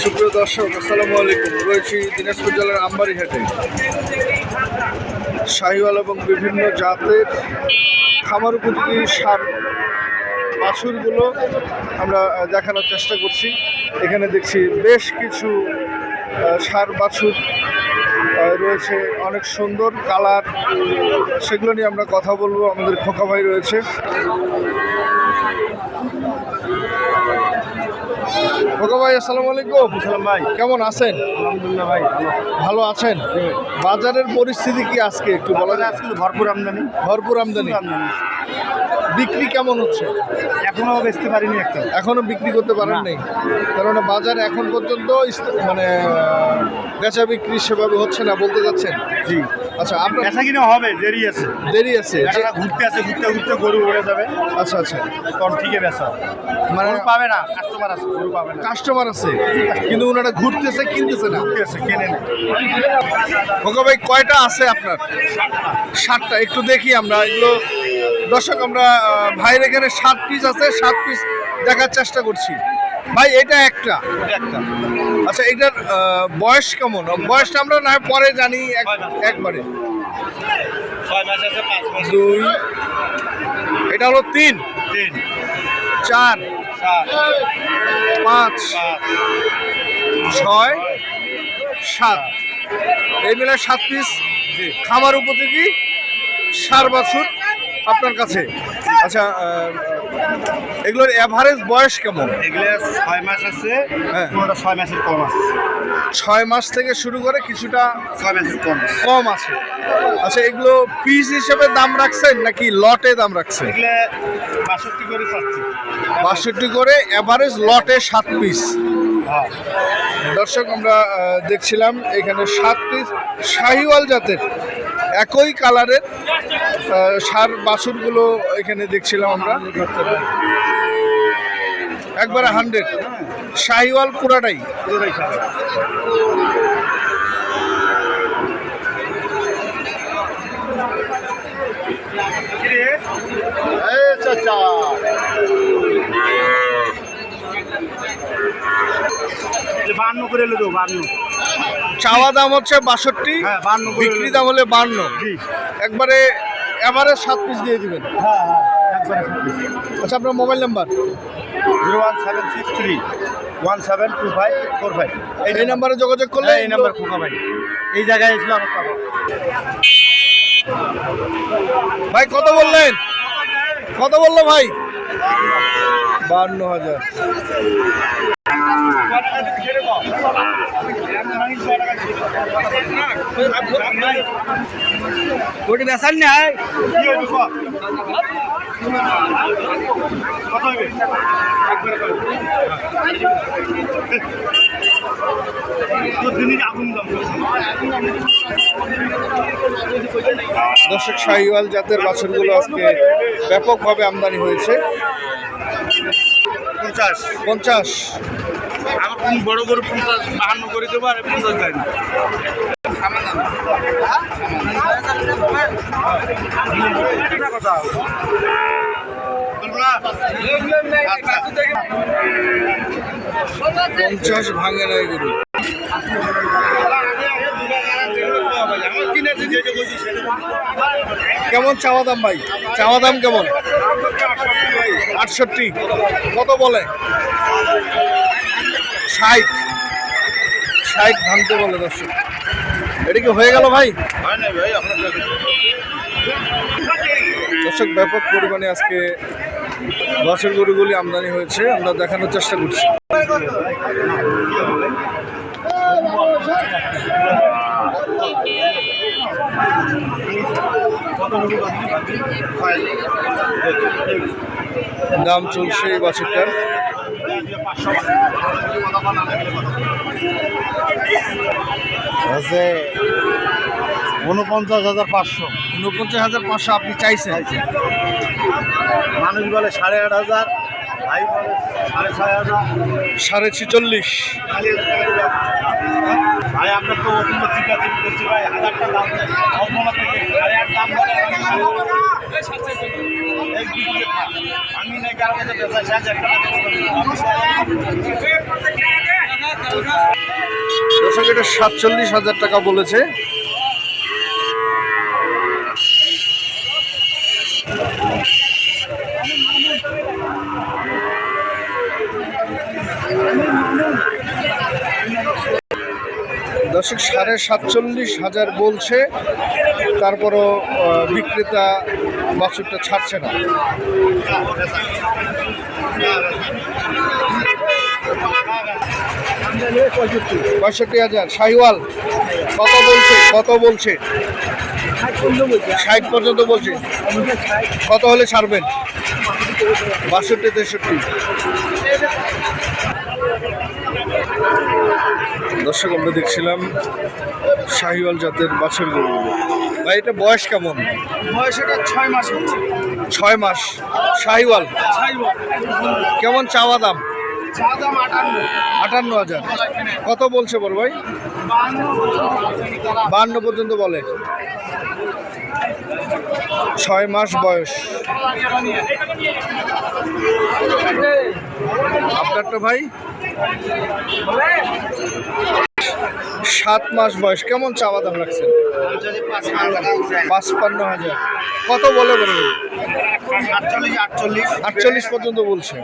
সুপ্রিয় দর্শক, আসসালামু আলাইকুম। রয়েছি দিনাজপুর জেলার আমবাড়িহাটে। শাহিওয়াল এবং বিভিন্ন জাতের খামার উপযোগী সার বাছুরগুলো আমরা দেখানোর চেষ্টা করছি। এখানে দেখছি বেশ কিছু সার বাছুর রয়েছে, অনেক সুন্দর কালার, সেগুলো নিয়ে আমরা কথা বলবো। আমাদের খোকা ভাই রয়েছে। খোকা ভাই, আসসালামু আলাইকুম। সালাম ভাই, কেমন আছেন? আলহামদুলিল্লাহ ভাই, ভালো আছেন। বাজারের পরিস্থিতি কি আজকে একটু বলা যায়? আজকে ভরপুর আমদানি। ভরপুর আমদানি। বিক্রি কেমন হচ্ছে? এখনো বেচতে পারিনি একটা, এখনো বিক্রি করতে পারেন নাই, কারণ বাজার এখন পর্যন্ত মানে বেচা বিক্রি সেভাবে হচ্ছে না বলতে যাচ্ছেন? জি। আচ্ছা, আপনার বেচা কিনা হবে, দেরি আছে। দেরি আছে? ঘুরতে আছে, ঘুরতে ঘুরতে গরু উড়ে যাবে। আচ্ছা আচ্ছা, তখন ঠিকই বেচা মানে গরু পাবে না, কাস্টমার আছে, গরু পাবে না। কাস্টমার আছে কিন্তু ওনারা ঘুরতেছে, কিনতেছে না। ঘুরতে আছে, কেনে না। খোকা ভাই, কয়টা আছে আপনার? 7টা। একটু দেখি আমরা এগুলো। দর্শক, আমরা ভাইয়ের এখানে 7 পিস আছে, 7 পিস দেখার চেষ্টা করছি। ভাই, এটা একটা। আচ্ছা, এটার বয়স কেমন? বয়সটা আমরা না পরে জানি একবারে। 6 মাস আছে, 5 মাস। 2, এটা হলো 3, 4, 5, 6, 7, এই মিলে 7 পিস খামার উপযোগী সার বাছুর আপনার কাছে। আচ্ছা, এগুলোর এভারেজ বয়স কেমন? এগুলো 6 মাস আছে, হ্যাঁ। 6 মাসের কম আছে। 6 মাস থেকে শুরু করে কিছুটা 6 মাসের কম আছে। আচ্ছা, এগুলো পিস হিসেবে দাম রাখছেন নাকি লটে দাম রাখছেন? এগুলো 62 করে চাচ্ছি। 62 করে এভারেজ লটে 7 পিস। হ্যাঁ। দর্শক, আমরা দেখছিলাম এখানে 7 পিস শাহিওয়াল জাতের একই কালারের সার বাছুরগুলো এখানে দেখছিলাম আমরা। একবারে 100 শাহিওয়াল পুরাটাই। চাওয়া দাম হচ্ছে 62, বিক্রি দাম হলে 52। একবারে এভারেজ 7 পিস দিয়ে দিবেন। আচ্ছা, আপনার মোবাইল নাম্বার? 01763 এই নাম্বারে যোগাযোগ করলে এই নাম্বার খোকা ভাই এই জায়গায় এসে আমার পাবো। ভাই, কত বললেন? কত বললো ভাই? 52,000। কোটি বেসার নাই দর্শক, শাহিওয়াল জাতের বাছুরগুলো আজকে ব্যাপকভাবে আমদানি হয়েছে। 50। আমার কোন বড় গরু 50 52 করে দেবো, আর 50 দেয় না। কথা 50 ভাঙে না এগুলো। কেমন চাওয়া দাম ভাই? চাওয়া দাম কেমন? 68। কত বলে? 60 ভাঙতে বলে। দর্শক, এটা কি হয়ে গেল ভাই? দর্শক, ব্যাপক পরিমাণে আজকে বাছুর গরুগুলি আমদানি হয়েছে, আমরা দেখানোর চেষ্টা করছি। দাম চলছে এই বাছুরটার। 49,500। 49,500 আপনি চাইছেন? মানুষ বলে 8,500, ভাই বলে 6,500। 46.5। ভাই আপনার তো চিকাচিকি করছি ভাই, 1000 টাকা দাম থেকে 8,500 দাম বলে আমি নাই কারো কাছে বেচা 6000 টাকা। 47,000 টাকা বলেছে। দর্শক 47,500 বলছে, তারপরও বিক্রেতা বাছুরটা ছাড়ছে না। 65,000 শাহিওয়াল কত বলছে? 60 পর্যন্ত বলছে। কত হলে ছাড়বেন? 62-63। দর্শক আমরা দেখছিলাম শাহিওয়াল জাতের বাছুর গরু। ভাই এটা বয়স কেমন? বয়স এটা 6 মাস হচ্ছে। 6 মাস শাহিওয়াল। কেমন চাওয়া দাম? চা দাম 58,000। কত বলছে বড় ভাই? 52 পর্যন্ত বলে। 6 মাস বয়স। আপনারটা ভাই 7 মাস বয়স। কেমন চাওয়া দাম রাখছেন? 55,000। কত বলে বড় ভাই? 48 পর্যন্ত বলছে।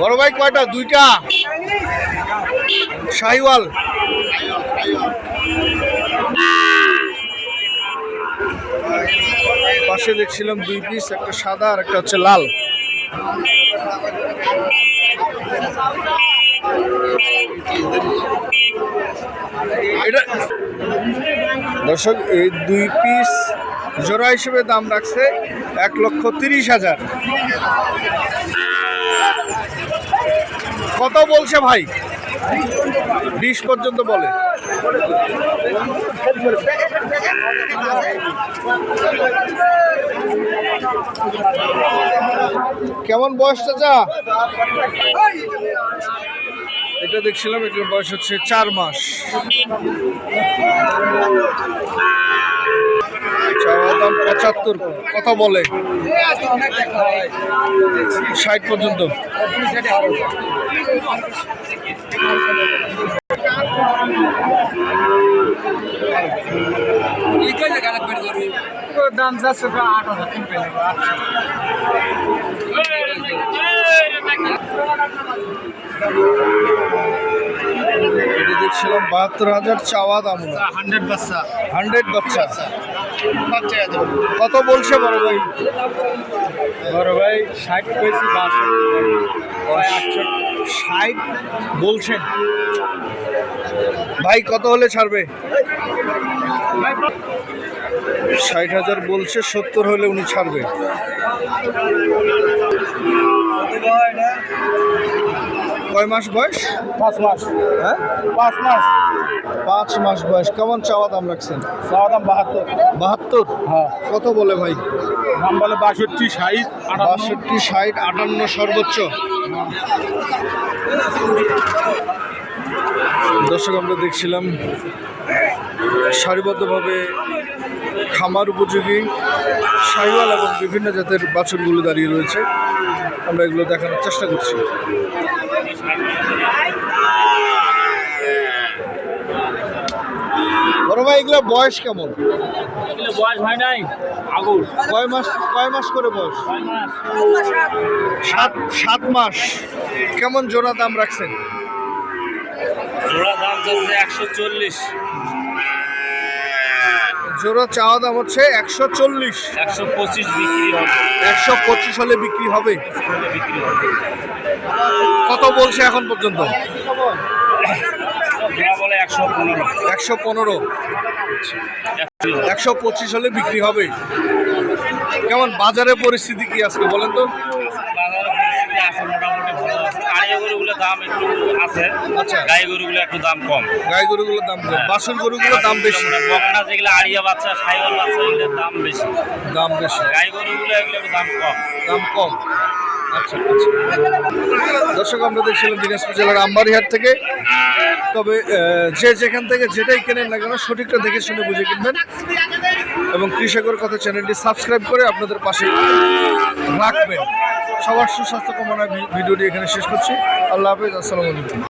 বড় ভাই কয়টা? 2টা শাহিওয়াল। পাশে দেখছিলাম 2 পিস, একটা সাদা আর একটা হচ্ছে লাল। এটা দর্শক এই 2 পিস জোড়া হিসেবে দাম রাখছে 1,30,000। কত বলছে ভাই? 20 পর্যন্ত বলে। কেমন বয়স চাচা? এটা দেখছিলাম, এটার বয়স হচ্ছে 4 মাস। চাওয়া দাম 75। কথা বলে 60 পর্যন্ত। দাম যাচ্ছে 8,000। এটা দেখছিলাম 72,000 চাওয়া দাম। 100 বাচ্চা। 100 বাচ্চা। কত বলছে বড় ভাই? বড় ভাই 60 কইছি, 60 বলছেন। ভাই কত হলে ছাড়বে? 60,000 বলছে, 70 হলে উনি ছাড়বে। কয় মাস বয়স? 5 মাস। হ্যাঁ 5 মাস। 5 মাস বয়স। কেমন চাওয়া দাম রাখছেন? চা দাম 72। 72। হ্যাঁ। কত বলে ভাই? দাম বলে 62, 60, 62, 60, 58 সর্বোচ্চ। দর্শক আমরা দেখছিলাম সারিবদ্ধভাবে খামার উপযোগী শাহিওয়াল এবং বিভিন্ন জাতের বাছুরগুলো দাঁড়িয়ে রয়েছে। আমরা এগুলো দেখানোর চেষ্টা করছি। বড় ভাই এগুলো বয়স কেমন? বয়স হয় নাই, আগুন। কয় মাস করে বয়স? 7 মাস। কেমন জোড়া দাম রাখছেন? জোড়া দাম যাচ্ছে 140। জোড়া চাওয়া দাম হচ্ছে 140। 125 বিক্রি হবে। 125 হলে বিক্রি হবে। কত বলছে এখন পর্যন্ত? জোড়া বলে 115। 115। 125 হলে বিক্রি হবে। কেমন বাজারের পরিস্থিতি কি আজকে বলেন তো? বাজারের পরিস্থিতি আছে মোটামুটি ভালো আছে। আড়িয়া গরুগুলোর দাম একটু আছে। আচ্ছা। গাই গরুগুলো একটু দাম কম। গাই গরুগুলোর দাম কম, বাছুর গরুগুলোর দাম বেশি। বকনা যেগুলো আড়িয়া বাচ্চা, সাইওয়াল বাচ্চা, এগুলোর দাম বেশি। দাম বেশি। গাই গরুগুলো এগুলো একটু দাম কম। দাম কম। আচ্ছা আচ্ছা। দর্শক, আমরা দেখছিলাম দিনাজপুর জেলার আমবাড়িহাট থেকে। তবে যে যেখান থেকে যেটাই কেনেন না কেন সঠিকটা দেখে শুনে বুঝে কিনবেন এবং কৃষকের কথা চ্যানেলটি সাবস্ক্রাইব করে আপনাদের পাশে রাখবেন। সবার সুস্বাস্থ্য কামনায় ভিডিওটি এখানে শেষ করছি। আল্লাহ হাফেজ, আসসালামু আলাইকুম।